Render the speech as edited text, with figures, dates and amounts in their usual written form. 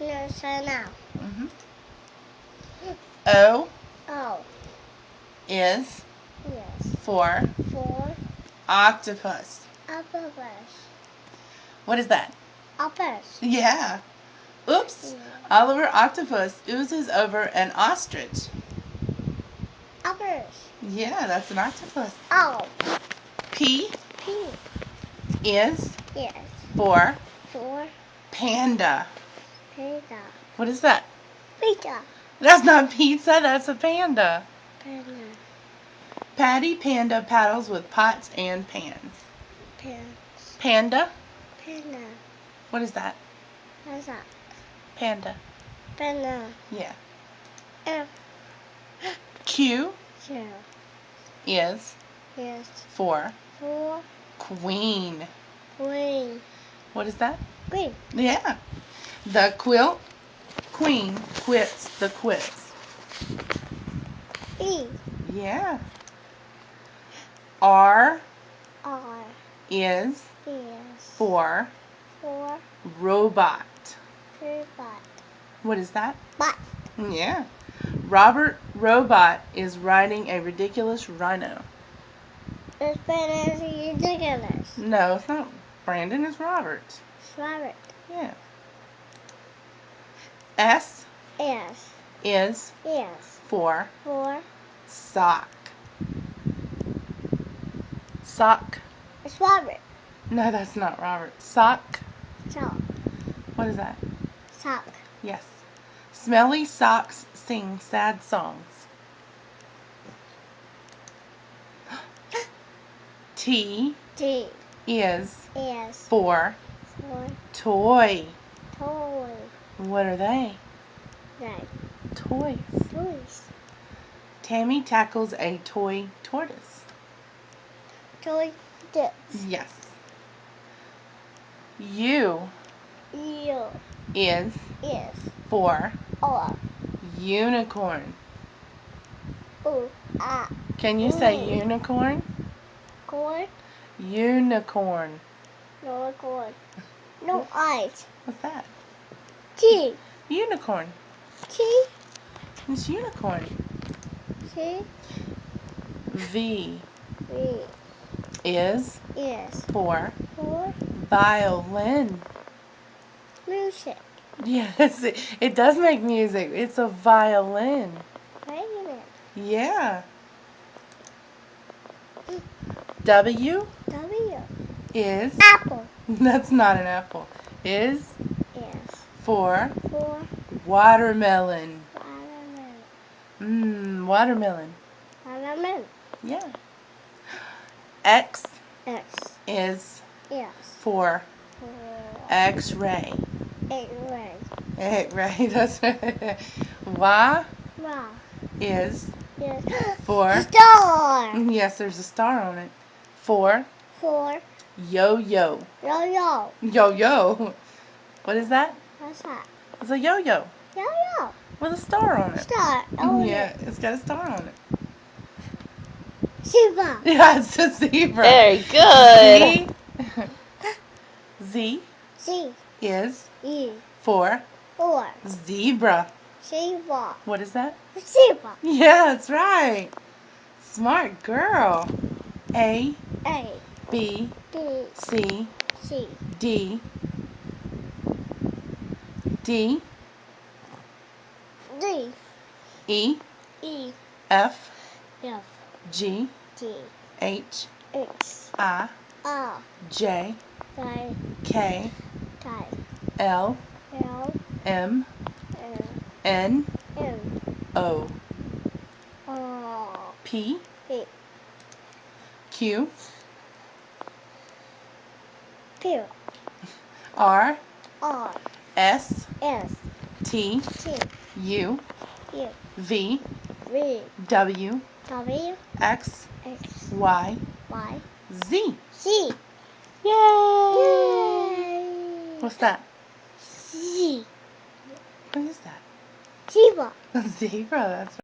No, so now. Mhm. O Oh, is yes. for For octopus. octopus. What is that? Octopus. Yeah. Oops. Yeah. Oliver Octopus oozes over an ostrich. Octopus. Yeah, that's an octopus. Oh, P P. is Yes. for For panda. pizza. What is that? Pizza. That's not pizza, that's a panda. Panda. Patty Panda paddles with pots and pans. Pants. Panda? Panda. What is that? What's that? Panda. Panda. Yeah. F. Q Two. is Yes. for For queen. green. What is that? Green. Yeah. The quilt queen quits the quiz. E. Yeah. R R. is Yes. for For robot. robot. What is that? Bot. Yeah. Robert Robot is riding a ridiculous rhino. It's bananas ridiculous. No, it's not Brandon, it's Robert. Rabbit. Yeah. S Yes. is Yes. for For sock. Sock. it's rabbit. No, that's not Robert. Sock. Sock. What is that? Sock. Yes. Smelly socks sing sad songs. T T. is Yes. for For toy. toy. What are they? Right. Toys. Toys. Tammy tackles a toy tortoise. Toy dips. Yes. U You. is Yes. for Or. unicorn. Ooh. Ah. Can you say unicorn? Corn. Unicorn. No corn. No eyes. What's that? T. Unicorn. T. It's unicorn. T. V V. is Yes. for For violin. music. Yes, it does make music. It's a violin. Wait a minute. Yeah. W W. is, Apple. that's not an apple, is Yes. for For watermelon. watermelon. Watermelon. Watermelon. Yeah. X X. is Yes. for For X-ray. X-ray. X-ray, that's right. Y Wow. is Yes. for, Star. yes, there's a star on it, for For yo-yo. yo-yo. Yo-yo. What is that? What's that? It's a yo-yo Yo-yo. with a star on it. Star. Oh, Yeah, it's got a star on it. Zebra. Yeah, it's a zebra. Very good. Z, Z Z. is E. for For zebra. zebra. What is that? Zebra. Yeah, that's right. Smart girl. A, A. B, B. C, C. D, D, D. E, E. F, F. G, G. H, H. I, R. J, J. K, K. L, L. M, L. N, M. O, O. P, P. Q, Q. R, R. S, S. T, T. U, U. V, V. W, W. X, X. Y, Y. Z. Z. Yay! Yay! What's that? Z. What is that? Zebra. A zebra, that's